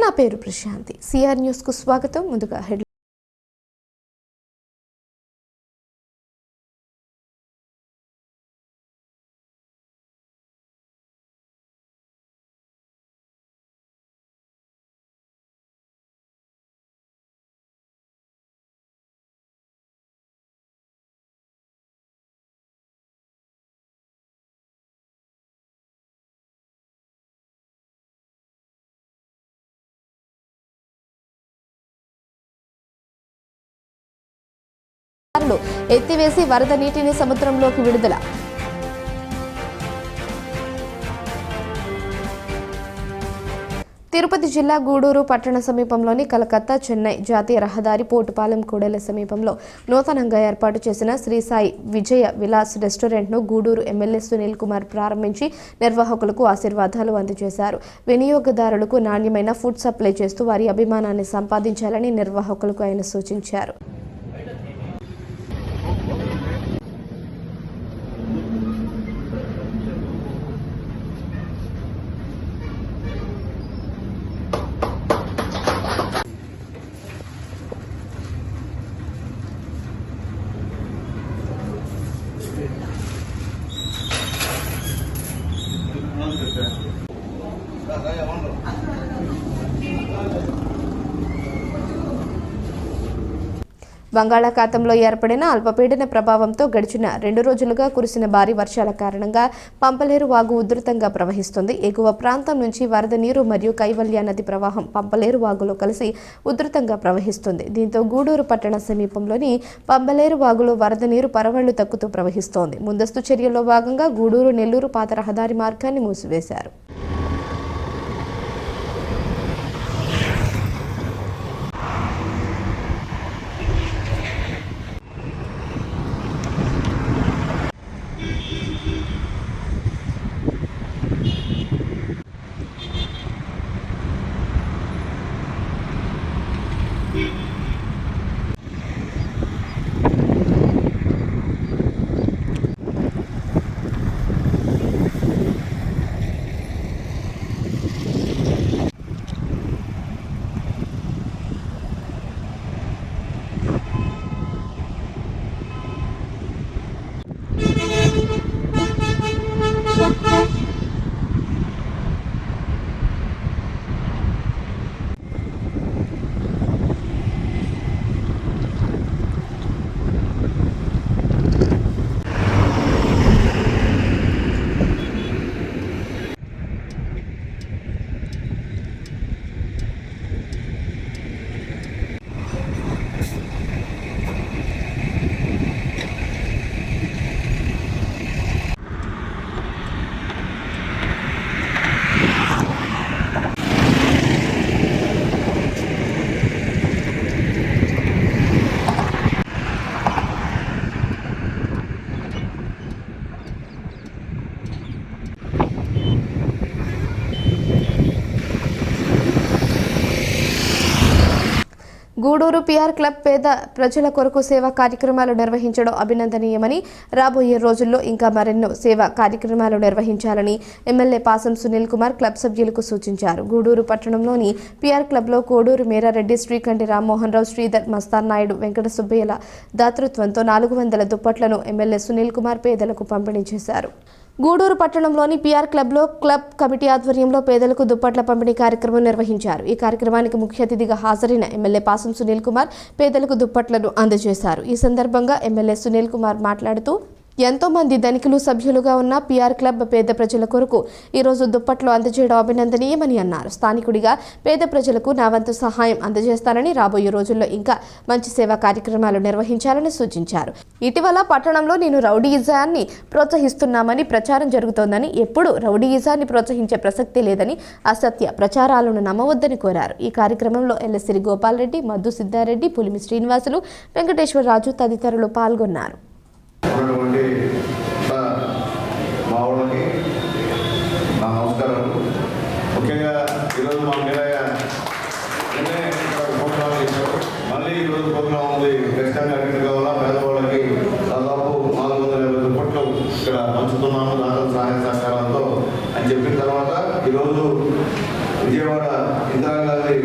నా పేరు Prashanti. CR news కు స్వాగతం. ముందుగా హెడ్ ఎత్తివేసి వరద నీటిని సముద్రంలోకి విడుదల. తిరుపతి జిల్లా గూడూరు పట్టణ సమీపంలోని కలకత్తా చెన్నై జాతీయ రహదారి పోటుపాలెం కూడెల సమీపంలో నూతనంగా ఏర్పాటు చేసిన శ్రీ సాయి విజయ విలాస్ రెస్టారెంట్ను గూడూరు ఎమ్మెల్యే సునీల్ కుమార్ ప్రారంభించి నిర్వాహకులకు ఆశీర్వాదాలు అందజేశారు. వినియోగదారులకు నాణ్యమైన ఫుడ్ సప్లై చేస్తూ వారి అభిమానాన్ని సంపాదించాలని నిర్వాహకులకు ఆయన సూచించారు. బంగాళాఖాతంలో ఏర్పడిన అల్పపీడన ప్రభావంతో గడిచిన 2 రోజులుగా కురిసిన భారీ వర్షాల కారణంగా పంపలేరు వాగు ఉధృతంగా ప్రవహిస్తుంది. ఎగువ ప్రాంతం నుంచి వరద నీరు మరియు కైవల్య నది ప్రవాహం పంపలేరు వాగులో కలిసి ఉధృతంగా ప్రవహిస్తుంది. దీంతో గూడూరు పట్టణ సమీపంలోని పంపలేరు వాగులో వరద నీరు పరవళ్లు తక్కుతూ ప్రవహిస్తోంది. ముందస్తు చర్యల్లో భాగంగా గూడూరు నెల్లూరు పాత రహదారి మార్గాన్ని మూసివేశారు. గూడూరు పిఆర్ క్లబ్ పేద ప్రజల కొరకు సేవా కార్యక్రమాలు నిర్వహించడం అభినందనీయమని, రాబోయే రోజుల్లో ఇంకా మరెన్నో సేవా కార్యక్రమాలు నిర్వహించాలని ఎమ్మెల్యే పాసం సునీల్ కుమార్ క్లబ్ సభ్యులకు సూచించారు. గూడూరు పట్టణంలోని పిఆర్ క్లబ్లో కోడూరు మేరారెడ్డి, శ్రీకంఠి రామ్మోహన్ రావు, శ్రీధర్, మస్తాన్ నాయుడు, వెంకట సుబ్బయ్యల దాతృత్వంతో 400 దుప్పట్లను ఎమ్మెల్యే సునీల్ కుమార్ పేదలకు పంపిణీ చేశారు. గూడూరు పట్టణంలోని పిఆర్ క్లబ్లో క్లబ్ కమిటీ ఆధ్వర్యంలో పేదలకు దుప్పట్ల పంపిణీ కార్యక్రమం నిర్వహించారు. ఈ కార్యక్రమానికి ముఖ్య అతిథిగా హాజరైన ఎమ్మెల్యే పాసం సునీల్ కుమార్ పేదలకు దుప్పట్లను అందజేశారు. ఈ సందర్భంగా ఎమ్మెల్యే సునీల్ కుమార్ మాట్లాడుతూ ఎంతో మంది ధనికులు సభ్యులుగా ఉన్న పిఆర్ క్లబ్ పేద ప్రజల కొరకు ఈరోజు దుప్పట్లు అందజేయడం అభినందనీయమని అన్నారు. స్థానికుడిగా పేద ప్రజలకు నా వంతు సహాయం అందజేస్తానని, రాబోయే రోజుల్లో ఇంకా మంచి సేవా కార్యక్రమాలు నిర్వహించాలని సూచించారు. ఇటీవల పట్టణంలో నేను రౌడీయిజాన్ని ప్రోత్సహిస్తున్నామని ప్రచారం జరుగుతోందని, ఎప్పుడు రౌడీయిజాన్ని ప్రోత్సహించే ప్రసక్తి లేదని, అసత్య ప్రచారాలను నమ్మవద్దని కోరారు. ఈ కార్యక్రమంలో ఎల్లసిరి గోపాల్ రెడ్డి, మద్దు సిద్ధారెడ్డి, పులిమి శ్రీనివాసులు, వెంకటేశ్వరరాజు తదితరులు పాల్గొన్నారు. మా వాళ్ళకి నా నమస్కారాలు. ముఖ్యంగా ఈరోజు మా మీరయ్య ప్రోగ్రామ్ చేశారు. మళ్ళీ ఈరోజు ప్రోగ్రామ్ ఉంది. ఖచ్చితంగా అటెండ్ కావాలా. పేదవాళ్ళకి దాదాపు 450 దుప్పట్లు ఇక్కడ పంచుతున్నాము దాదాపు సహాయ సహకారాలతో అని చెప్పిన తర్వాత ఈరోజు విజయవాడ ఇందిరాగాంధీ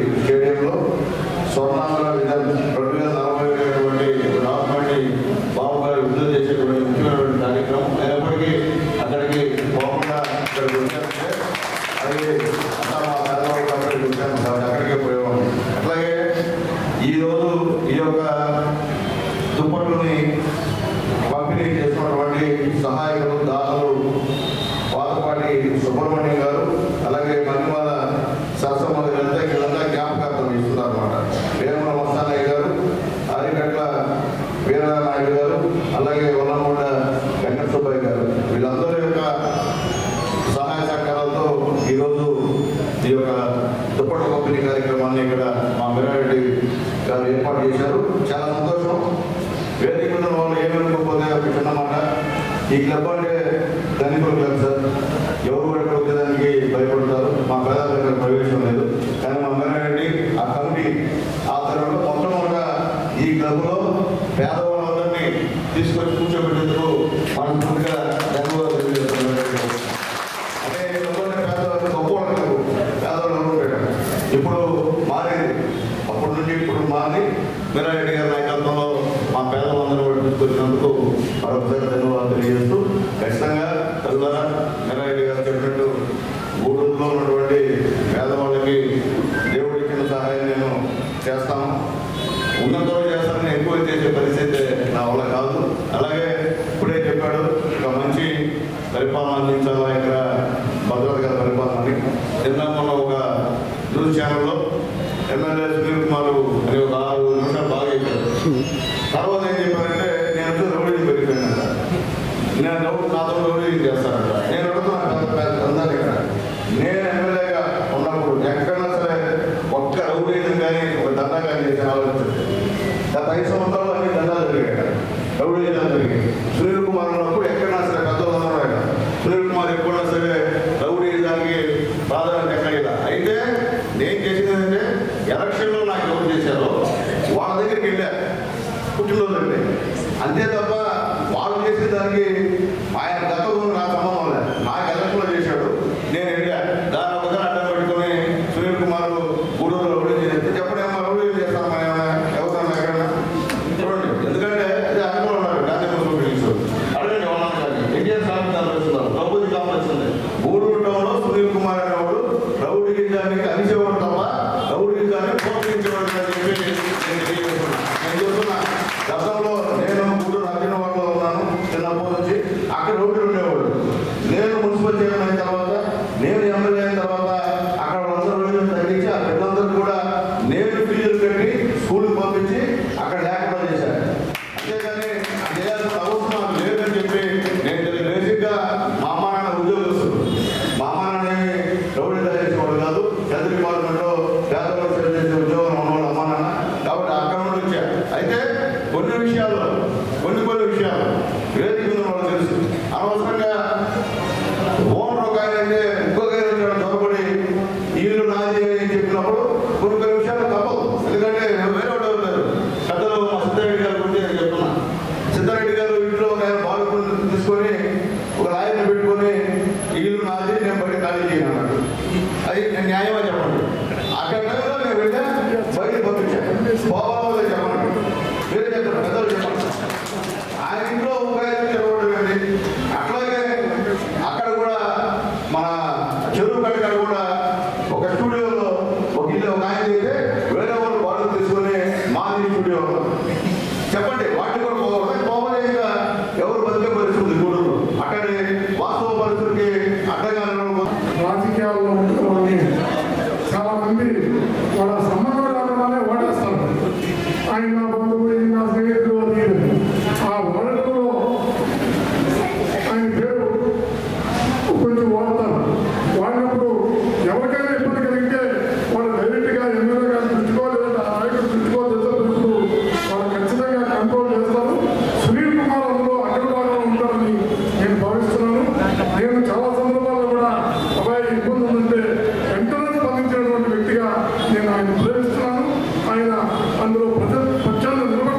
ఈ యొక్క దుప్పట్లని పంపిణీ చేస్తున్నటువంటి సహాయకులు దాతలు పాతపాటి సుబ్రహ్మణ్యం గారు, అలాగే మణిమాల సరసమ్మ గారంతా వీళ్ళంతా జ్ఞాపకార్థం ఇస్తున్నారు అన్నమాట. వేమల మస్తానయ్య గారు, ఆరిగట్ల వీరనాయుడు గారు, అలాగే వల్లమూడ వెంకట సుబ్బయ్య గారు, వీళ్ళందరి యొక్క సహాయ సహకారాలతో ఈరోజు ఈ యొక్క దుప్పట్ల పంపిణీ కార్యక్రమాన్ని ఇక్కడ మా వీరారెడ్డి గారు ఏర్పాటు చేశారు. చాలా సంతోషం. వేదిక మీద వాళ్ళు ఏమనుకోకపోతే ఒక చిన్న మాట, ఈ క్లబ్ అంటే ధనికుల క్లబ్ సార్, ఎవరు కూడా వచ్చేదానికి భయపడతారు. మా పేద దగ్గర ప్రవేశం లేదు. కానీ మా వీరారెడ్డి ఆ కమిటీ ఆధ్వర్యంలో మొట్టమొదట ఈ క్లబ్లో పేదవాళ్ళందరినీ తీసుకొచ్చి కూర్చోబెట్టేందుకు మనస్ఫూర్తిగా ధన్యవాదాలు తెలియజేస్తున్నాను. అదే పేదవాళ్ళు గొప్పవాళ్ళు పేదవాళ్ళు పెట్టారు. ఇప్పుడు మారింది, అప్పటి నుంచి ఇప్పుడు మారి వీరారెడ్డి గారి నాయకత్వంలో మా పేదవాళ్ళందరూ కూడా తీసుకొచ్చినందుకు మరొకసారి ధన్యవాదాలు తెలియజేస్తూ, ఖచ్చితంగా తల్లారా వీరారెడ్డి గారు చెప్పినట్టు గూడూరులో ఉన్నటువంటి పేదవాళ్ళకి దేవుడు ఇచ్చిన సహాయం నేను చేస్తాను. ఉన్నంత చేస్తానని ఎక్కువ చేసే పరిస్థితి నా వల్ల కాదు. అలాగే ఇప్పుడే చెప్పాడు, ఒక మంచి పరిపాలన అందించాలా ఇక్కడ భద్రత గారి పరిపాలనని. నిన్న మొన్న ఒక న్యూస్ ఛానల్లో ఎమ్మెల్యే సునీల్ కుమార్ అని ఒక 6 నిమిషాలు బాగా చెప్పారు. తర్వాత ఏం చెప్పారంటే, నేను రౌడీ పెరిగిపోయానంట, నేను నాతో రౌడీ చేస్తానంట. నేను అడుగుతున్నాను అందరు ఇక్కడ, నేను ఎమ్మెల్యేగా ఉన్నప్పుడు ఎక్కడన్నా సరే ఒక్క రౌడీని కానీ ఒక దండా కానీ చేసి ఆలోచించండి. గత 5 సంవత్సరాలు అన్ని దండాలు జరిగాయి, రౌడీ జరిగాయి. సునీల్ కుమార్ ఉన్నప్పుడు ఎక్కడన్నా సరే పెద్దవాళ్ళు సునీల్ కుమార్ ఎప్పుడన్నా సరే రౌడీ దానికి ప్రాధాన్యత ఎక్కడ. అయితే నేను చేసింది ఏంటంటే, ఎలక్షన్లో నాకు ఎవరు చేశారో వాళ్ళ దగ్గరికి వెళ్ళా, పుట్టినరోజు అంటే, అంతే తప్ప వాళ్ళు చేసే దానికి ఆయన గతంలో నాకు సంబంధం లేదు. నాకు ఎలక్షన్లో చేశాడు, నేను వెళ్ళా, దాని ఒకసారి అడ్డం పెట్టుకొని సునీల్ కుమార్ గూడూరులో రౌడీ చేస్తే చెప్పడేమో రౌడీ చేస్తాను మన ఏమైనా ఎవరికైనా ఎక్కడైనా చూడండి. ఎందుకంటే అది అనుకూలం ఉన్నారు గాంధీ మున్సిపల్ అడగండి ఎవరన్నా కానీ ఇండియన్ సాంప్రదాయాలు వస్తున్నారు. ద్రౌపది కాంప్లెక్స్ ఉంది గూడూరు టౌన్లో. సునీల్ కుమార్ అనేవాడు రౌడీ దానికి అనిచేవాడు తప్ప రౌడీ దాన్ని ప్రోత్సహించేవాడు అని చెప్పి నేను చెప్తున్నా. గతంలో నేను గూడూరు అర్జునవాడలో ఉన్నాను చిన్నప్పటి నుంచి. అక్కడ రౌడీలు ఉండేవాడు. నేను మున్సిపల్ చైర్మన్ అయిన తర్వాత, నేను ఎమ్మెల్యే అయిన తర్వాత అక్కడ అందరూ రోజులు తగ్గించి ఆ పిల్లలందరూ కూడా నేను ఫీజులు కట్టి స్కూల్కి పంపించి అక్కడ లేకుండా చేశాను. అంతేగాని చేయాల్సిన అవసరం లేదని చెప్పి నేను బేసిక్గా మా అమ్మ నాన్న ఉద్యోగస్తులు, మా అమ్మ నాన్న రౌడీ చేసేవాడు కాదు. హెల్త్ డిపార్ట్మెంట్లో పేదవాళ్ళు సేవ చేసే ఉద్యోగం ఉన్నవాళ్ళు అమ్మ నాన్న. కాబట్టి అక్కడ నుండి వచ్చా. అయితే కొన్ని విషయాలు వేదిక మీద వాళ్ళు తెలుసు. అనవసరంగా ఓనర్ ఒక ఆయన అయితే ఇంకొక ఆయన చొరబడి ఇల్లు నాది అని చెప్పినప్పుడు కొన్ని విషయాలు తప్పదు. ఎందుకంటే వేరే వాళ్ళు లేరు. పెద్దలు మా సిద్ధారెడ్డి గారు గురించి నేను చెప్తున్నా. సిద్ధారెడ్డి గారు ఇంట్లో ఒక ఆయన బాలు తీసుకొని ఒక రాయిని పెట్టుకొని ఇల్లు నాది, నేను బయట ఖాళీ చేయను అన్నాడు. అది నేను న్యాయమని చెప్పండి. అక్కడ టైంలో నేను వెళ్ళా, బయట పంపించాను. పోవాలో చెప్పండి, వేరే చెప్పండి, పెద్దలు చెప్పండి. ఆయన ఇంట్లో ఉపయోగం చెప్పండి. అట్లాగే అక్కడ కూడా మన చెరువు కట్టగా కూడా ఒక స్టూడియోలో ఒక ఇల్లు ఒక ఆయన అయితే వేరే వాళ్ళు బాడీలు తీసుకొని మాది స్టూడియో చెప్పండి. వాటిని కూడా పోవాలి. ఎవరు బతికే పరిస్థితి గూడూరు. అక్కడే వాస్తవ పరిస్థితికి అడ్డగా రాజకీయాల్లో ఉంటున్నవాడిని చాలా మంది వాళ్ళ సంబంధం రావడానే ఓటేస్తారు. ఆయన నా బంధువు, నా స్నేహితుడు అని ఆ ఓటర్లో ఆయన పేరు కొంచెం వాడతారు. వాడినప్పుడు ఎవరికైనా ఇబ్బంది కలిగితే వాళ్ళు డైరెక్ట్గా ఎమ్మెల్యే గారు దృష్టికో లేదా నాయకుడు దృష్టికో తెచ్చినప్పుడు వాళ్ళు ఖచ్చితంగా కంట్రోల్ చేస్తారు. సునీల్ కుమార్ అందులో అగ్రభాగంలో ఉంటారని నేను భావిస్తున్నాను. నేను చాలా సందర్భాల్లో కూడా అబ్బాయి ఇబ్బంది ఉందంటే వెంటనే స్పందించినటువంటి వ్యక్తిగా నేను ఆయన ప్రేమిస్తున్నాను. ఆయన అందులో పక్షాన్ని నిలబడి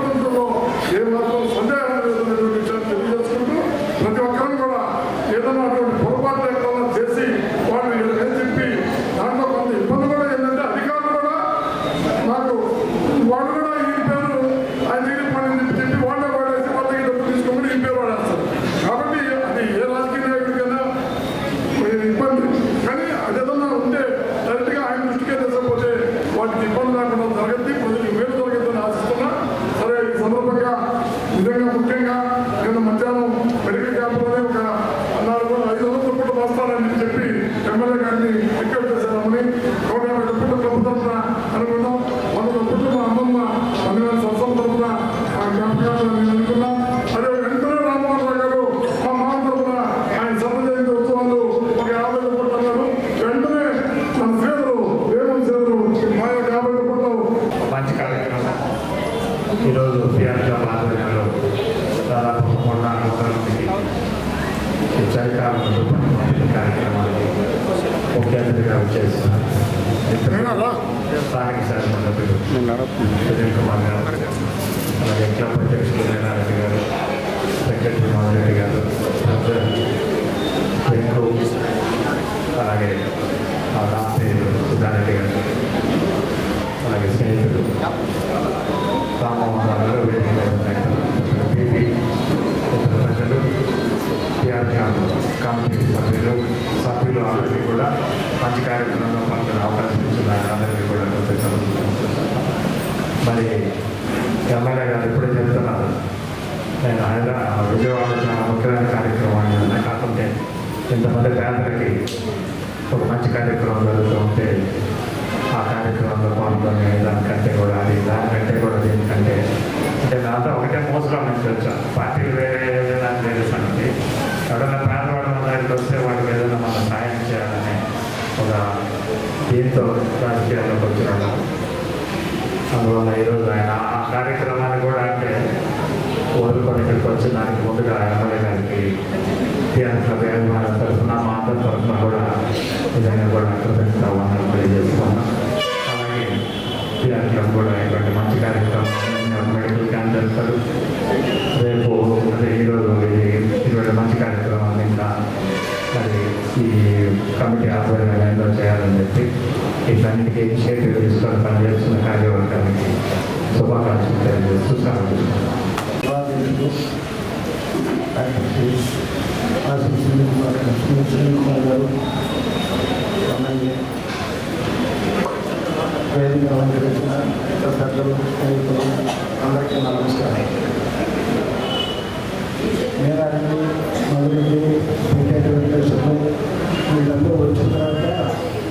ఈరోజు పిఆర్ క్లబ్ ఆధ్వర్యంలో దాదాపు 300 మందికి ఈ చలికాలం పంపిణీ కార్యక్రమానికి ముఖ్య అతిథిగా వచ్చేసిన స్థానిక శాసనసభ్యులు సునీల్ కుమార్ గారు, అలాగే క్లబ్ అధ్యక్షులు రేణారెడ్డి గారు, సెక్రటరీ మాధవరెడ్డి గారు, వెంకు, అలాగే రామేరు సుధారెడ్డి గారు, అలాగే స్నేహితులు రామమోహన్ గారు, వేదిక పీపీ ఇతర ప్రజలు, పిఆర్ కమిటీ సభ్యులు అందరికీ కూడా మంచి కార్యక్రమంలో పాల్గొనే అవకాశం ఇస్తున్నారు. అందరికీ కూడా మరి ఎమ్మెల్యే గారు ఇప్పుడే చెప్తున్నారు, నేను విజయవాడ చాలా ముఖ్యమైన కార్యక్రమాన్ని కాకుంటే ఇంతమంది పేదలకి ఒక మంచి కార్యక్రమం జరుగుతూ ఉంటే ఆ కార్యక్రమంలో పాల్గొనే దానికంటే కూడా దానికంటే కూడా దీనికంటే అంటే దాంతో ఒకటే మోసలో నుంచి వచ్చాం. పార్టీలు వేరే దానికి వేరే సంగతి. ఎవరైనా పేదవాడు మన దగ్గరికి వస్తే వాడికి ఏదైనా మనం సాయం చేయాలని ఒక దీంతో రాజకీయాల్లోకి వచ్చినాడు. అందువల్ల ఈరోజు ఆయన ఆ కార్యక్రమాన్ని కూడా అంటే వదులుకొని ఇక్కడికి వచ్చి దానికి ముందుగా ఎమ్మెల్యే గారికి పిఆర్ క్లబ్ తరఫున మా అందరి తరఫున కూడా నిజంగా కూడా కృతజ్ఞతలు తెలియజేస్తున్నాను. అలాగే పిఆర్ క్లబ్ కూడా ఇటువంటి మంచి కార్యక్రమం మెడికల్ క్యాంప్ జరుగుతారు. రేపు అంటే ఈరోజు ఇటువంటి మంచి కార్యక్రమాన్ని ఇంకా మరి ఈ కమిటీ ఆధ్వర్యంలో చేయాలని చెప్పి వీటన్నిటికీ ఇనిషియేటివ్ తీసుకొని పనిచేస్తున్న కార్యవర్గానికి శుభాకాంక్షలు తెలియజేస్తూ సాగుతున్నాను. సునీల్ కుమార్ గారు, వేదిక అలంకరించిన పెద్దలు, స్నేహితులు అందరికీ నమస్కారం. మేరారెడ్డి, మధురెడ్డి, వెంకట వెంకటేశ్వరం వీళ్ళందరూ వచ్చిన తర్వాత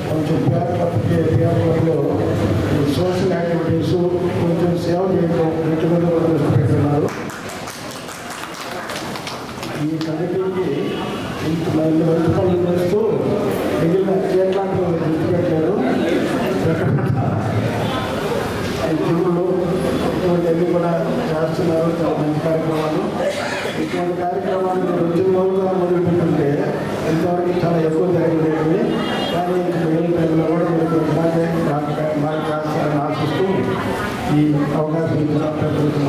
కొంచెం పిఆర్ క్లబ్లో సోషల్ యాక్టివిటీస్ కొంచెం సేవ చేయడం వీటి మీద కూడా దృష్టి పెడుతున్నారు. ఈ కమిటీకి మంచి పనులు చేస్తూ మిగిలిన ఎట్లాంటి దృష్టి పెట్టారు. జిమ్లు ఇటువంటివన్నీ కూడా చేస్తున్నారు. చాలా మంచి కార్యక్రమాలు. ఇటువంటి కార్యక్రమాలు రోజు రోజుగా మొదలుపెట్టుంటే ఇంతవరకు చాలా ఎక్కువ జరిగినవి. కానీ మిగిలిన టైంలో కూడా మీరు ఇలాగే మాకు చేస్తారని ఆశిస్తూ ఈ అవకాశం ఇచ్చిన ప్రజలకు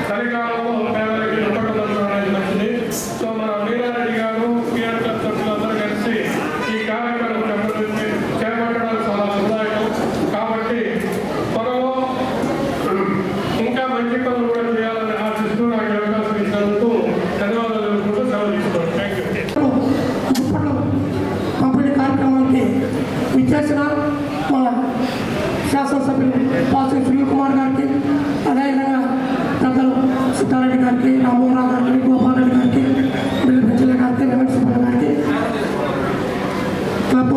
చలికాలంలో పేదలకి దుప్పట్లు అనేది నచ్చింది. సో మన లీలారెడ్డి గారు, పిఆర్ క్లబ్ సభ్యులందరూ కలిసి ఈ కార్యక్రమం చేపట్టడం చాలా సుదాయకం. కాబట్టి త్వరలో ఇంకా మంచి పనులు కూడా చేయాలని ఆశిస్తూ నాకు అవకాశం ఇచ్చినందుకు ధన్యవాదాలు తెలుపుకుంటూ సెలవు తీసుకున్నాను. Thank you. దుప్పట్లు పంపిణీ కార్యక్రమానికి విచ్చేసిన మన శాసనసభ్యులు పాల్సిన సునీల్ కుమార్ గారికి, అదేవిధంగా పెద్దలు సిద్ధారెడ్డి గారికి, రామోహన్ గారికి, గోపాల్ రెడ్డి గారికి, బిల్లు పెంచల గారికి, వెంకట సుబ్బయ్య గారికి, క్లబ్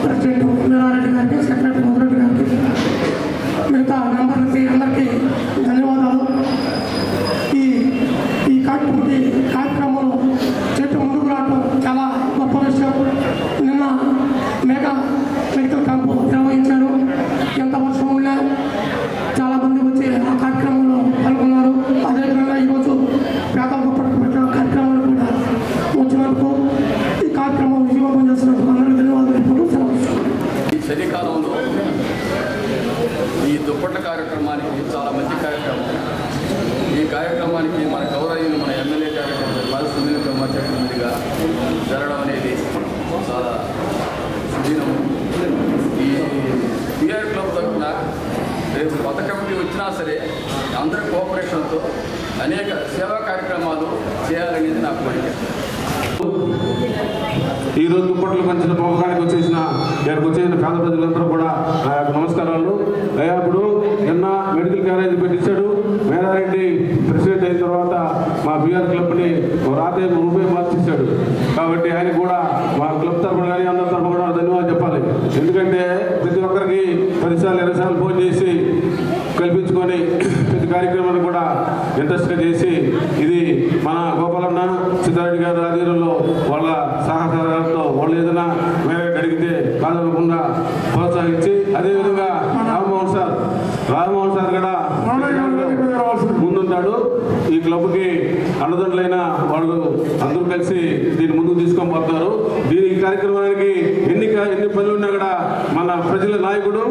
ప్రెసిడెంట్ వీరారెడ్డి గారికి, సెక్రటరీ మధురెడ్డి గారికి, మిగతా మెంబర్లకి అందరికీ ధన్యవాదాలు. ఈ కార్యక్రమంలో చెట్టు ముందుకు రావడం చాలా గొప్ప విషయం. నిన్న మెడికల్ క్యాంపు నిర్వహించారు. ఎంత వర్షం ఉన్నా చాలామంది వచ్చి ఆ కార్యక్రమంలో పాల్గొన్నారు. అదేవిధంగా ఈరోజు పేదలకు పెట్టిన కార్యక్రమాలు కూడా వచ్చినందుకు ఈ కార్యక్రమం విజయవంతం చేసినందుకు అందరికీ ధన్యవాదాలు ఇప్పుడు సెలవు. ఈ చలికాలంలో ఈ దుప్పట్ల కార్యక్రమానికి చాలా మంచి కార్యక్రమం. ఈ కార్యక్రమానికి మన గౌరవీయులు మన ఎమ్మెల్యే కార్యక్రమం సునీల్ కుమార్ చెప్పిన ముందుగా జరగడం అనేది చాలా సుదీనం. ఈ పిఆర్ క్లబ్ తరఫున రేపు కొత్త కమిటీ వచ్చినా సరే అందరి కోఆపరేషన్తో అనేక సేవా కార్యక్రమాలు చేయాలనేది నా కోరిక. ఈరోజు దుప్పట్లు పంచిన ప్రోగ్రానికి వచ్చేసిన ఇక్కడికి వచ్చేసిన పేద ప్రజలందరూ కూడా నా యొక్క నమస్కారాలు. అయ్యా ఇప్పుడు నిన్న మెడికల్ క్యారేజ్ పెట్టించాడు. మేధారెడ్డి ప్రెసిడెంట్ అయిన తర్వాత మా పిఆర్ క్లబ్ని రాతే రూపాయి మార్చేశాడు. కాబట్టి ఆయన కూడా మా క్లబ్ తరఫున కానీ అందరి తరఫున కూడా ధన్యవాదాలు చెప్పాలి. ఎందుకంటే ప్రతి ఒక్కరికి 10 సార్లు 20 సార్లు ఫోన్ చేసి కల్పించుకొని ప్రతి కార్యక్రమాన్ని కూడా ఇంట్రెస్ట్గా చేసి ఇది మన గోపాలన్న సిద్ధారెడ్డి గారి ఆధ్వర్యంలో వాళ్ళ సహకారాలతో వాళ్ళు ఏదైనా మేర అడిగితే కాదనకుండా ప్రోత్సహించి అదేవిధంగా రామమోహన్ రాజమోహన్ సార్ కూడా ముందుంటాడు. ఈ క్లబ్కి అండదండలైన వాళ్ళు అందరూ కలిసి దీన్ని ముందుకు తీసుకొని పోతున్నారు. దీని కార్యక్రమానికి ఎన్ని పనులు ఉన్నా కూడా మన ప్రజల నాయకుడు,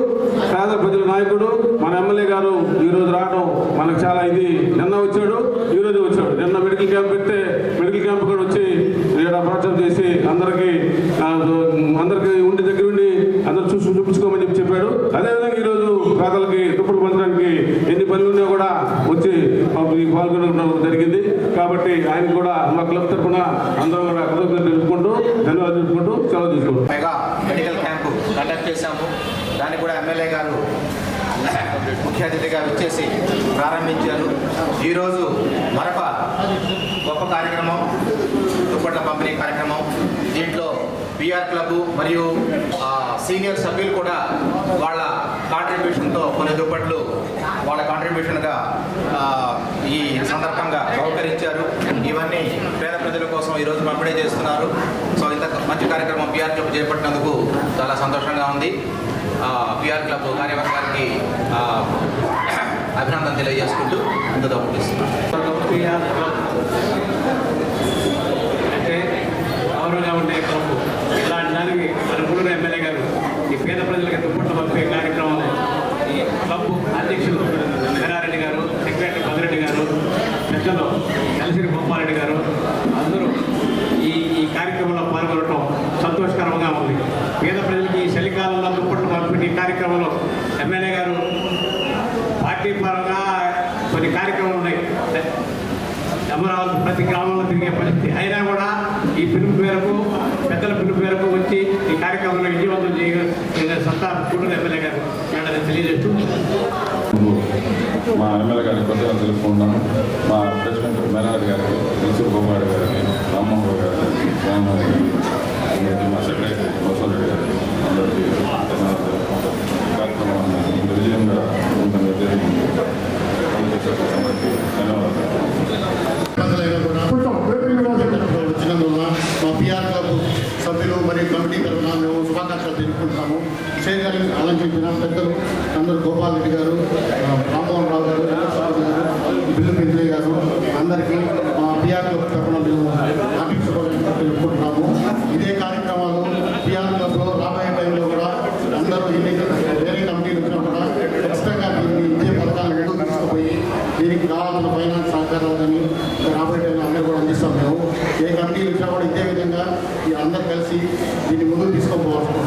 పేద ప్రజల నాయకుడు మన ఎమ్మెల్యే గారు ఈరోజు రావడం మనకు చాలా ఇది. నిన్న వచ్చాడు, ఈరోజు వచ్చాడు. నిన్న మెడికల్ క్యాంప్ పెడితే మెడికల్ క్యాంప్ కూడా వచ్చి ప్రచారం చేసి అందరికీ ఉండి దగ్గర ఉండి అందరూ చూపించుకోమని చెప్పాడు. అదేవిధంగా ఈరోజు పేదలకి దుప్పట్లు పంచడానికి ఎన్ని పనులు ఉన్నా కూడా వచ్చి పాల్గొనడం జరిగింది. కాబట్టి ఆయన కూడా మా క్లబ్ తరఫున అందరం కూడా కృతజ్ఞతలు తెలుపుకుంటూ ధన్యవాదాలు తెలుపుకుంటూ సెలవు తీసుకుంటాం. పైగా మెడికల్ క్యాంపు కండక్ట్ చేశాము. దాన్ని కూడా ఎమ్మెల్యే గారు ముఖ్య అతిథిగా వచ్చేసి ప్రారంభించారు. ఈరోజు మరొక గొప్ప కార్యక్రమం, దుప్పట్ల పంపిణీ కార్యక్రమం. దీంట్లో పిఆర్ క్లబ్ మరియు సీనియర్ సభ్యులు కూడా వాళ్ళ కాంట్రిబ్యూషన్తో కొన్ని దుప్పట్లు వాళ్ళ కాంట్రిబ్యూషన్గా ఈ సందర్భంగా బహుకరించారు. ఇవన్నీ పేద ప్రజల కోసం ఈరోజు పంపిణీ చేస్తున్నారు. సో ఇంత మంచి కార్యక్రమం పిఆర్ క్లబ్ చేపట్టినందుకు చాలా సంతోషంగా ఉంది. పిఆర్ క్లబ్ కార్యవర్గానికి అభినందన తెలియజేసుకుంటూ ఇంత దొరికిస్తున్నాను. అంటే గౌరవంగా ఉండే క్లబ్ ఇలాంటి దానికి మన గురువు ఎమ్మెల్యే గారు ఈ పేద ప్రజలకు దుప్పట్లు పంపే కార్యక్రమంలో ఈ క్లబ్ అధ్యక్షులు వీరారెడ్డి గారు, సెక్రటరీ భద్రెడ్డి గారు, పెద్దలు కలిసిరి గోపాలరెడ్డి గారు అందరూ ఈ కార్యక్రమంలో పాల్గొనడం సంతోషకరంగా ఉంది. పేద ప్రజలకి ఈ చలికాలంలో దుప్పట్లు పంపిణీ కార్యక్రమంలో ఎమ్మెల్యే గారు పార్టీ పరంగా కొన్ని కార్యక్రమాలు ఉన్నాయి. అమరావతి ప్రతి గ్రామంలో తిరిగే పరిస్థితి అయినా కూడా ఈ పిలుపు మేరకు, పెద్దల పిలుపు మేరకు వచ్చి ఈ కార్యక్రమంలో విజయవంతం చేయగల సత్తా కూడా ఎమ్మెల్యే గారు తెలియజేస్తూ మా ఎమ్మెల్యే గారికి కొత్తగా తెలుపుకుంటున్నాను. మా ప్రెసిడెంట్ మేనారెడ్డి గారికి, తెలుసు గోపారెడ్డి గారికి, రామ్మోహన్ రావు గారికి, రామ్మోహన్ మా సెక్రటరీ మోసన్ రెడ్డి గారికి అందరికీ కార్యక్రమాన్ని ఇంత విజయంగా ఉంటుంది వచ్చినందువల్ల మా పిఆర్ క్లబ్ సభ్యులు మరియు కమిటీ తరఫున మేము శుభాకాంక్షలు తెలుపుకుంటున్నాము. చేయగానే అలంకరించిన పెద్దలు అందరూ గోపాల్ రెడ్డి గారు, రామ్మోహన్ రావు గారు, బిల్లు పెంచయ్య గారు అందరికీ మా పిఆర్ క్లబ్ తరఫున మేము ఆర్థిక శుభాకాంక్షలు తెలుపుకుంటున్నాము. ఇదే కార్యక్రమాలు పిఆర్ క్లబ్లో రాబోయే టైంలో కూడా అందరూ వేరే కమిటీలు వచ్చినా కూడా ఖచ్చితంగా దీన్ని ఇచ్చే పథకాలను ముందుకు తీసుకుపోయి దీనికి కావాల్సిన ఫైనాన్స్ సహకారాలు కానీ రాబోయే టైంలో అందరూ కూడా అందిస్తాం. మేము ఏ కమిటీలు వచ్చినా కూడా ఇదే విధంగా అందరూ కలిసి దీన్ని ముందుకు తీసుకోపోవాల్సి.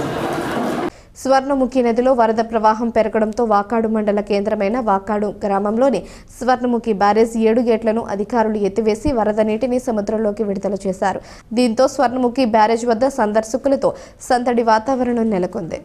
స్వర్ణముఖి నదిలో వరద ప్రవాహం పెరగడంతో వాకాడు మండల కేంద్రమైన వాకాడు గ్రామంలోని స్వర్ణముఖి బ్యారేజ్ 7 గేట్లను అధికారులు ఎత్తివేసి వరద నీటిని సముద్రంలోకి విడుదల చేశారు. దీంతో స్వర్ణముఖి బ్యారేజ్ వద్ద సందర్శకులతో సందడి వాతావరణం నెలకొంది.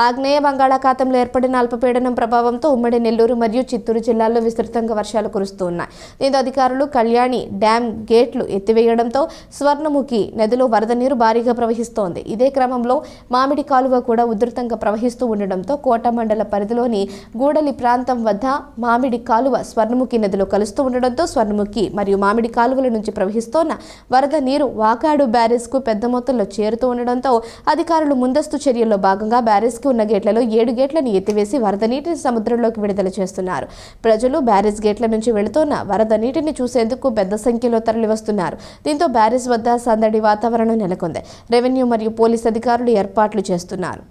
ఆగ్నేయ బంగాళాఖాతంలో ఏర్పడిన అల్పపీడనం ప్రభావంతో ఉమ్మడి నెల్లూరు మరియు చిత్తూరు జిల్లాల్లో విస్తృతంగా వర్షాలు కురుస్తున్నాయి. దీంతో అధికారులు కళ్యాణి డ్యాం గేట్లు ఎత్తివేయడంతో స్వర్ణముఖి నదిలో వరద నీరు భారీగా ప్రవహిస్తోంది. ఇదే క్రమంలో మామిడి కాలువ కూడా ఉధృతంగా ప్రవహిస్తూ ఉండడంతో కోట మండల పరిధిలోని గూడలి ప్రాంతం వద్ద మామిడి కాలువ స్వర్ణముఖి నదిలో కలుస్తూ ఉండడంతో స్వర్ణముఖి మరియు మామిడి కాలువల నుంచి ప్రవహిస్తోన్న వరద నీరు వాకాడు బ్యారేజ్కు పెద్ద మొత్తంలో చేరుతూ ఉండడంతో అధికారులు ముందస్తు చర్యల్లో భాగంగా బ్యారేజ్కి ఉన్న గేట్లలో 7 గేట్లను ఎత్తివేసి వరద నీటిని సముద్రంలోకి విడుదల చేస్తున్నారు. ప్రజలు బ్యారేజ్ గేట్ల నుంచి వెళుతున్న వరద నీటిని చూసేందుకు పెద్ద సంఖ్యలో తరలివస్తున్నారు. దీంతో బ్యారేజ్ వద్ద సందడి వాతావరణం నెలకొంది. రెవెన్యూ మరియు పోలీస్ అధికారులు ఏర్పాట్లు చేస్తున్నారు.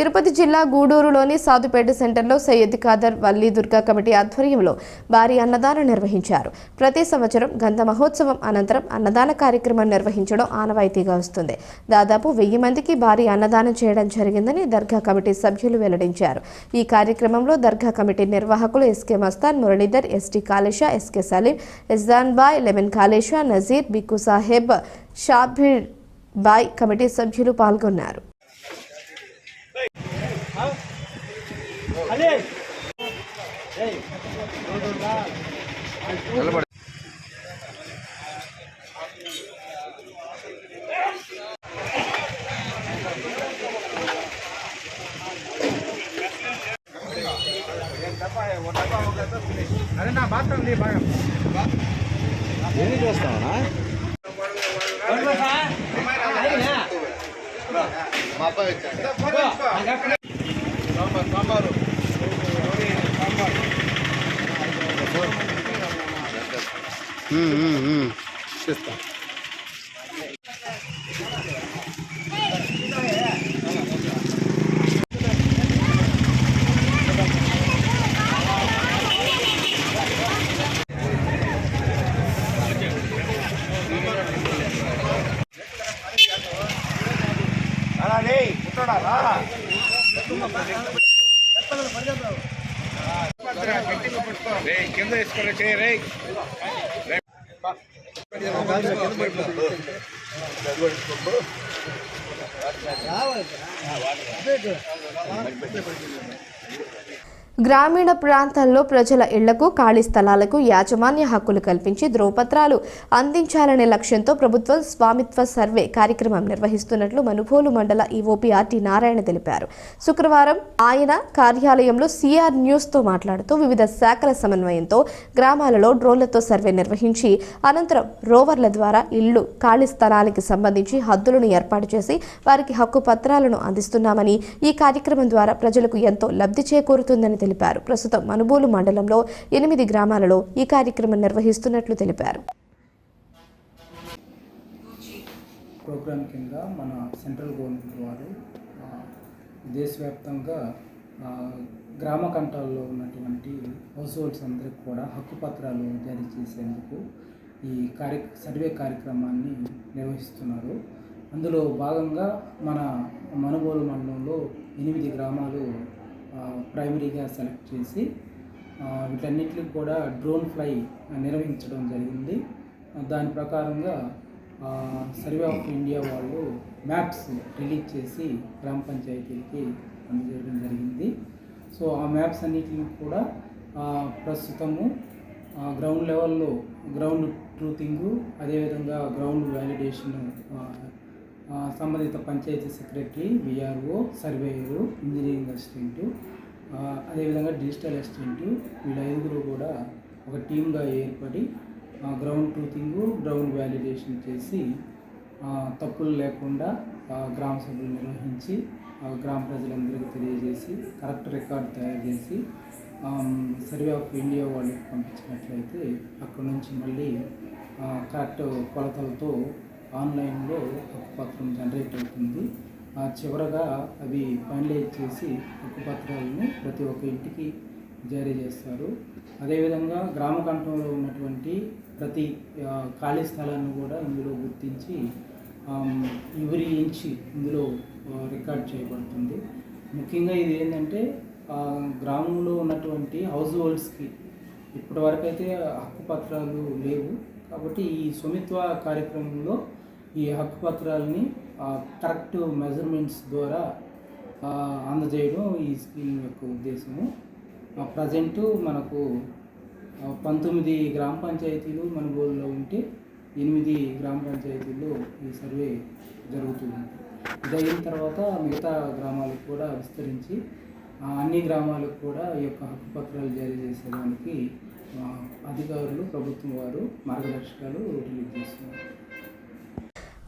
తిరుపతి జిల్లా గూడూరులోని సాధుపేట సెంటర్లో సయ్యద్ ఖాదర్ వల్లి దుర్గా కమిటీ ఆధ్వర్యంలో భారీ అన్నదానం నిర్వహించారు. ప్రతి సంవత్సరం గంధ మహోత్సవం అనంతరం అన్నదాన కార్యక్రమం నిర్వహించడం ఆనవాయితీగా వస్తుంది. దాదాపు 1000 మందికి భారీ అన్నదానం చేయడం జరిగిందని దర్గా కమిటీ సభ్యులు వెల్లడించారు. ఈ కార్యక్రమంలో దర్గా కమిటీ నిర్వాహకులు SK Mastan, Muralidhar, ST Kalesha, SK Saleem, ఎస్దాన్ బాయ్, lemon Kalesha, Nazir, Bikku Saheb, Shabbir bye committee సభ్యులు పాల్గొన్నారు. గ్రామీణ ప్రాంతాల్లో ప్రజల ఇళ్లకు, ఖాళీ స్థలాలకు యాజమాన్య హక్కులు కల్పించి ధ్రువపత్రాలు అందించాలనే లక్ష్యంతో ప్రభుత్వం స్వామిత్వ సర్వే కార్యక్రమం నిర్వహిస్తున్నట్లు మనుబోలు మండల ఈఓపీ నారాయణ తెలిపారు. శుక్రవారం ఆయన కార్యాలయంలో సిఆర్ న్యూస్తో మాట్లాడుతూ వివిధ శాఖల సమన్వయంతో గ్రామాలలో డ్రోన్లతో సర్వే నిర్వహించి అనంతరం రోవర్ల ద్వారా ఇళ్లు, ఖాళీ స్థలానికి సంబంధించి హద్దులను ఏర్పాటు చేసి వారికి హక్కు పత్రాలను అందిస్తున్నామని, ఈ కార్యక్రమం ద్వారా ప్రజలకు ఎంతో లబ్ధి చేకూరుతుందని తెలిపారు. ప్రస్తుతం మనుబోలు మండలంలో 8 గ్రామాలలో ఈ కార్యక్రమం నిర్వహిస్తున్నట్లు తెలిపారు. ప్రోగ్రాం కింద మన సెంట్రల్ గవర్నమెంట్ వారు దేశవ్యాప్తంగా గ్రామ కంటాల్లో ఉన్నటువంటి హౌస్ హోల్డ్స్ అందరికి కూడా హక్కు పత్రాలు జారీ చేసేందుకు ఈ సర్వే కార్యక్రమాన్ని నిర్వహిస్తున్నారు. అందులో భాగంగా మన మనుబోలు మండలంలో 8 గ్రామాలు ప్రైమరీగా సెలెక్ట్ చేసి వీటన్నిటికి కూడా డ్రోన్ ఫ్లై నిర్వహించడం జరిగింది. దాని ప్రకారంగా సర్వే ఆఫ్ ఇండియా వాళ్ళు మ్యాప్స్ రిలీజ్ చేసి గ్రామ పంచాయతీలకి అందజేయడం జరిగింది. సో ఆ మ్యాప్స్ అన్నిటిని కూడా ప్రస్తుతము గ్రౌండ్ లెవెల్లో గ్రౌండ్ ట్రూతింగు, అదేవిధంగా గ్రౌండ్ వ్యాలిడేషన్ సంబంధిత పంచాయతీ secretary, VRO, surveyor, engineering assistant, అదేవిధంగా డిజిటల్ అసిస్టెంటు, వీళ్ళ 5 కూడా ఒక టీమ్గా ఏర్పడి గ్రౌండ్ ట్రూతింగు, గ్రౌండ్ వ్యాలిడేషన్ చేసి తప్పులు లేకుండా గ్రామ సభలు నిర్వహించి గ్రామ ప్రజలందరికీ తెలియజేసి కరెక్ట్ రికార్డు తయారు చేసి సర్వే ఆఫ్ ఇండియా వాళ్ళకి పంపించినట్లయితే అక్కడ నుంచి మళ్ళీ కరెక్ట్ కొలతలతో ఆన్లైన్లో హక్కుపత్రం జనరేట్ అవుతుంది. చివరగా అవి ఫైనలైజ్ చేసి హక్కుపత్రాలను ప్రతి ఒక్క ఇంటికి జారీ చేస్తారు. అదేవిధంగా గ్రామ కంఠంలో ఉన్నటువంటి ప్రతి ఖాళీ స్థలాన్ని కూడా ఇందులో గుర్తించి ఎవరి ఇంచ్ ఇందులో రికార్డ్ చేయబడుతుంది. ముఖ్యంగా ఇది ఏంటంటే గ్రామంలో ఉన్నటువంటి హౌస్ హోల్డ్స్కి ఇప్పటివరకు అయితే హక్కుపత్రాలు లేవు. కాబట్టి ఈ స్వామిత్వ కార్యక్రమంలో ఈ హక్కుపత్రాలని కరెక్ట్ మెజర్మెంట్స్ ద్వారా అందజేయడం ఈ స్కీమ్ యొక్క ఉద్దేశము. ప్రజెంటు మనకు 19 గ్రామ పంచాయతీలు మన ఊళ్ళో ఉంటే 8 గ్రామ పంచాయతీల్లో ఈ సర్వే జరుగుతుంది. ఇది అయిన తర్వాత మిగతా గ్రామాలకు కూడా విస్తరించి అన్ని గ్రామాలకు కూడా ఈ యొక్క హక్కుపత్రాలు జారీ చేసేదానికి అధికారులు, ప్రభుత్వం వారు మార్గదర్శకాలు రిలీజ్ చేస్తున్నారు.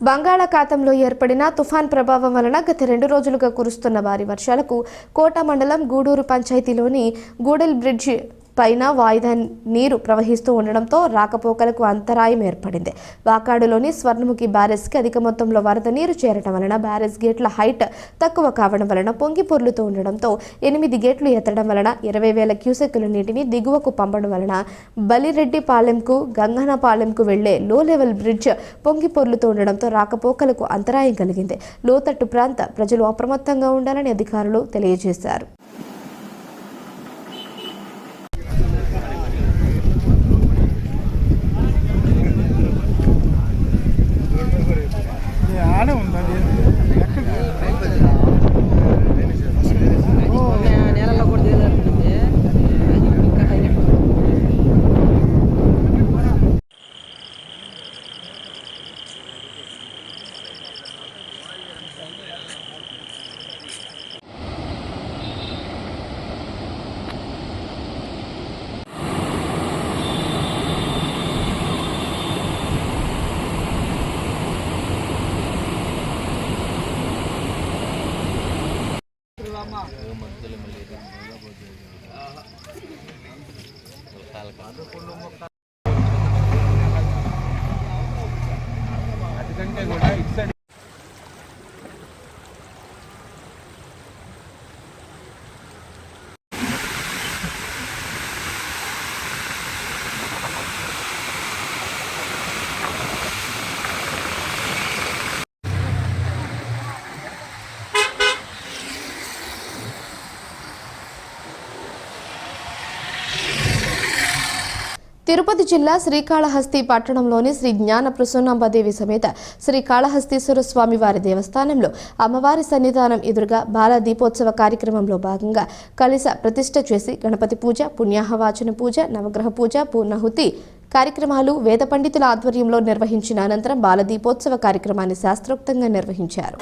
బంగాళాఖాతంలో ఏర్పడిన తుఫాన్ ప్రభావం వలన గత 2 రోజులుగా కురుస్తున్న భారీ వర్షాలకు కోట మండలం గూడూరు పంచాయతీలోని గూడెల్ బ్రిడ్జి పైన వాయిదా నీరు ప్రవహిస్తూ ఉండడంతో రాకపోకలకు అంతరాయం ఏర్పడింది. వాకాడులోని స్వర్ణముఖి బ్యారేజ్కి అధిక మొత్తంలో వరద నీరు చేరటం వలన బ్యారేజ్ గేట్ల హైట్ తక్కువ కావడం వలన పొంగి పొర్లుతూ ఉండడంతో 8 గేట్లు ఎత్తడం వలన 20,000 క్యూసెక్కుల నీటిని దిగువకు పంపడం వలన బలిరెడ్డిపాలెంకు గంగనపాలెంకు వెళ్లే లో లెవెల్ బ్రిడ్జ్ పొంగి పొర్లుతూ ఉండడంతో రాకపోకలకు అంతరాయం కలిగింది. లోతట్టు ప్రాంత ప్రజలు అప్రమత్తంగా ఉండాలని అధికారులు తెలియజేశారు. తిరుపతి జిల్లా శ్రీకాళహస్తి పట్టణంలోని శ్రీ జ్ఞాన ప్రసన్నాంబదేవి సమేత శ్రీకాళహస్తీశ్వర స్వామి వారి దేవస్థానంలో అమ్మవారి సన్నిధానం ఎదురుగా బాల దీపోత్సవ కార్యక్రమంలో భాగంగా కలశ ప్రతిష్ఠ చేసి గణపతి పూజ, పుణ్యాహవాచన పూజ, నవగ్రహ పూజ, పూర్ణాహుతి కార్యక్రమాలు వేద పండితుల ఆధ్వర్యంలో నిర్వహించిన అనంతరం బాల దీపోత్సవ కార్యక్రమాన్ని శాస్త్రోక్తంగా నిర్వహించారు.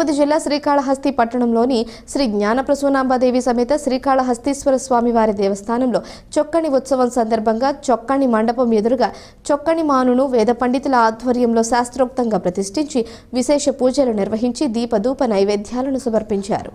తిరుపతి జిల్లా శ్రీకాళహస్తి పట్టణంలోని శ్రీ జ్ఞానప్రసూనాంబాదేవి సమేత శ్రీకాళహస్తీశ్వర స్వామివారి దేవస్థానంలో చొక్కని ఉత్సవం సందర్భంగా చొక్కని మండపం ఎదురుగా చొక్కని మానును వేద పండితుల ఆధ్వర్యంలో శాస్త్రోక్తంగా ప్రతిష్ఠించి విశేష పూజలు నిర్వహించి దీపధూప నైవేద్యాలను సమర్పించారు.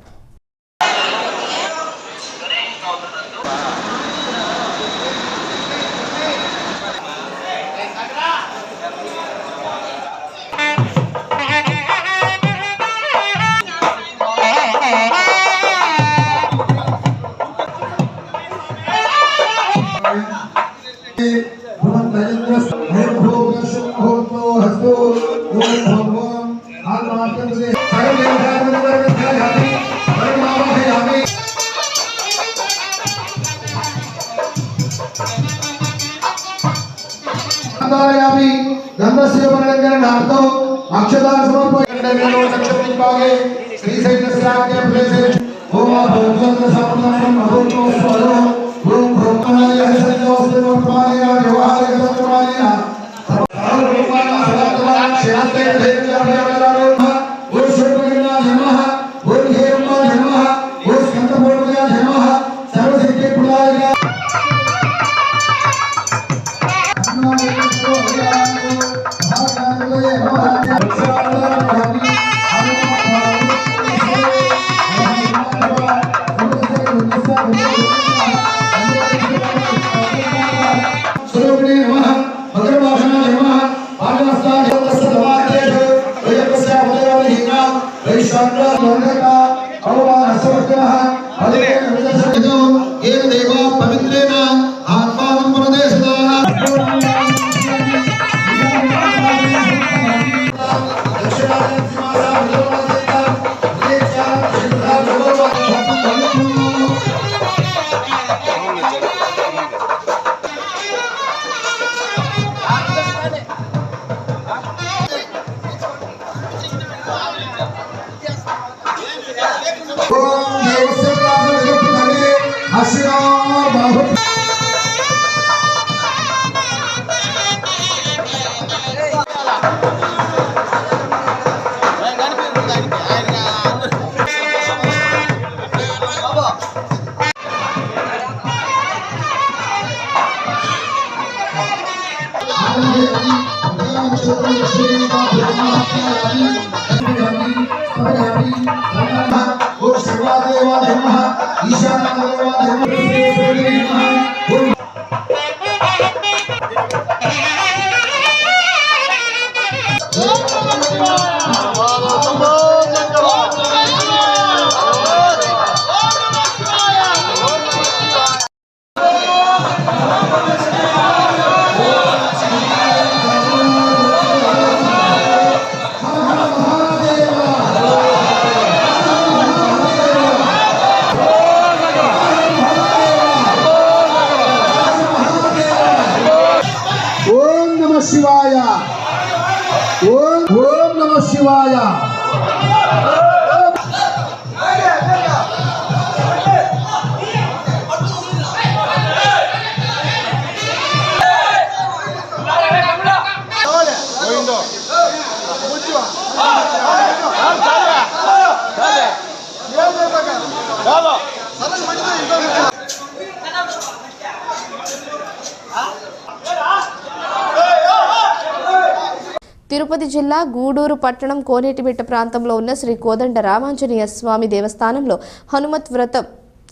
తిరుపతి జిల్లా గూడూరు పట్టణం కోనేటిమిట్ట ప్రాంతంలో ఉన్న శ్రీ కోదండ రామాంజనేయ స్వామి దేవస్థానంలో హనుమత్ వ్రతం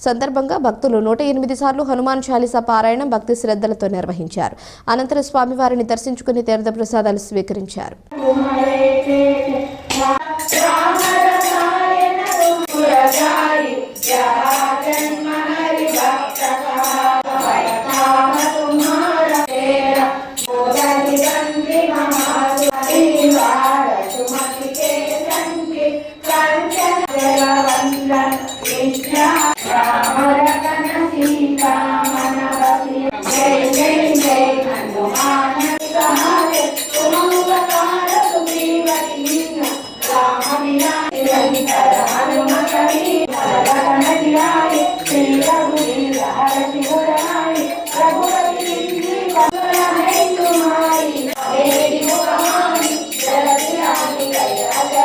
సందర్భంగా భక్తులు 108 సార్లు హనుమాన్ చాలీసా పారాయణం భక్తి శ్రద్ధలతో నిర్వహించారు. అనంతరం స్వామివారిని దర్శించుకుని తీర్థ ప్రసాదాలు స్వీకరించారు.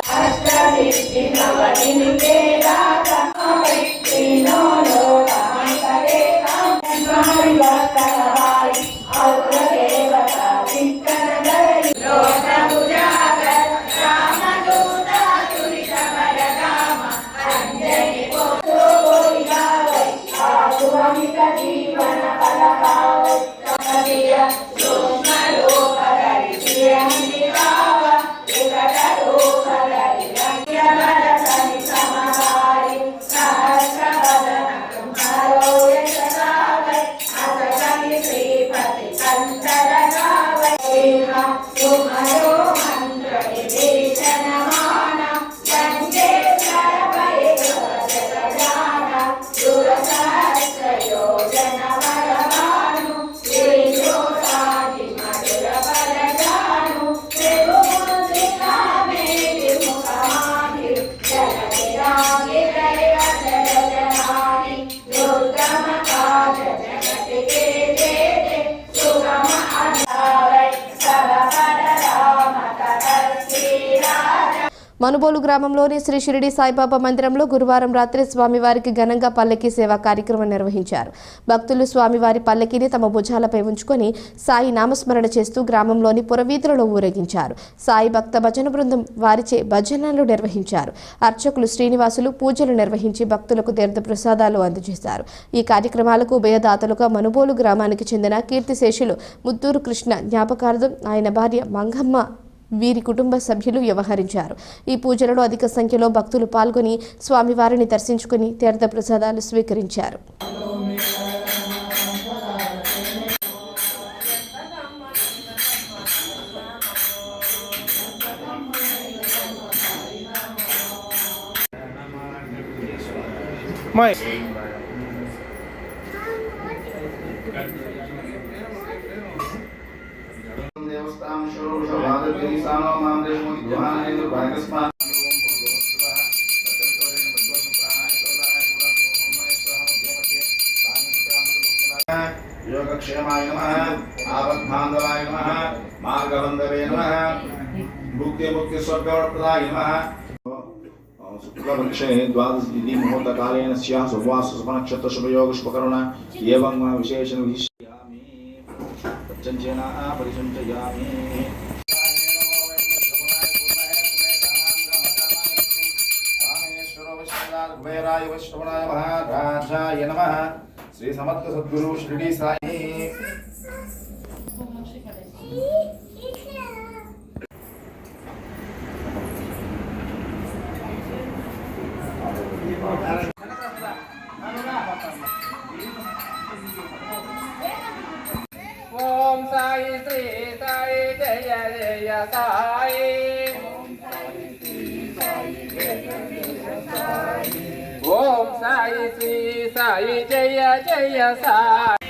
Hasta మనుబోలు గ్రామంలోని శ్రీ షిరిడి సాయిబాబా మందిరంలో గురువారం రాత్రి స్వామివారికి ఘనంగా పల్లకీ సేవా కార్యక్రమం నిర్వహించారు. భక్తులు స్వామివారి పల్లకీని తమ భుజాలపై ఉంచుకొని సాయి నామస్మరణ చేస్తూ గ్రామంలోని పురవీధులలో ఊరేగించారు. సాయి భక్త భజన బృందం వారిచే భజనలు నిర్వహించారు. అర్చకులు శ్రీనివాసులు పూజలు నిర్వహించి భక్తులకు తీర్థ ప్రసాదాలు అందజేశారు. ఈ కార్యక్రమాలకు ఉభయదాతలుగా మనుబోలు గ్రామానికి చెందిన కీర్తిశేషులు ముత్తూరు కృష్ణ జ్ఞాపకార్థం ఆయన భార్య మంగమ్మ వీరి కుటుంబ సభ్యులు వ్యవహరించారు. ఈ పూజలలో అధిక సంఖ్యలో భక్తులు పాల్గొని స్వామివారిని దర్శించుకుని తీర్థ ప్రసాదాలు స్వీకరించారు. योगक्षेमाय नमः आपद्बान्धवाय नमः मार्गबन्धवे नमः मुक्ति स्वर्गप्रदाय नमः शुक्लपक्षे द्वादश तिथि मुहूर्तकालेन स्याः सुवासुपनक्षत्र शुभयोग शुभकरण एवं विशेषण विशिष्यामि पञ्चेना परिसञ्चयामि कुबेराय वैष्णवाय महाराजाय नमः श्री समर्थ सद्गुरु शिरडी साई ओम साई श्री साई जय जय साई ओम साई श्री साई जय जय साई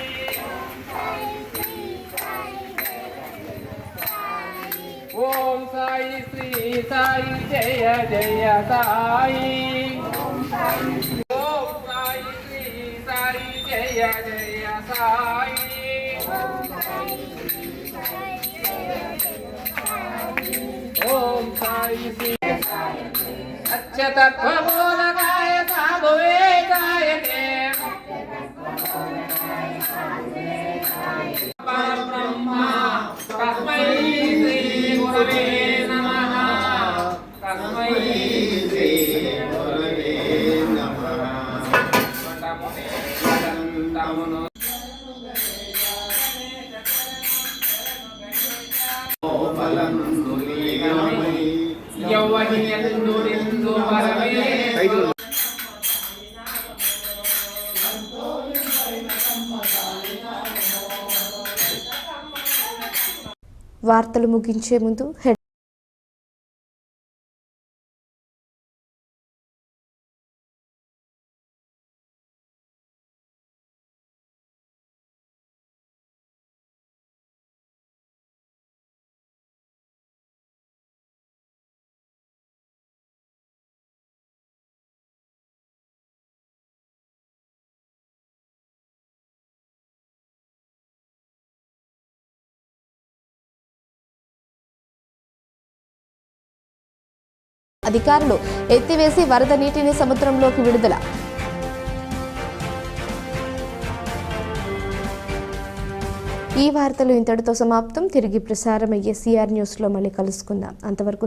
ओम साई श्री साई जय जय साई ओम साई श्री साई जय जय साई ओम साई श्री अच्युतत्वमूलकाय साधुवेदाय ते परब्रह्मा तस्मै श्री गुरवे नमः तस्मै श्री गुरवे नमः వార్తలు ముగించే ముందు అధికారులు ఎత్తివేసి వరద నీటిని సముద్రంలోకి విడుదల. ఈ వార్తలు ఇంతటితో సమాప్తం. తిరిగి ప్రసారమయ్యే సిఆర్ న్యూస్లో మళ్ళీ కలుసుకుందాం. అంతవరకు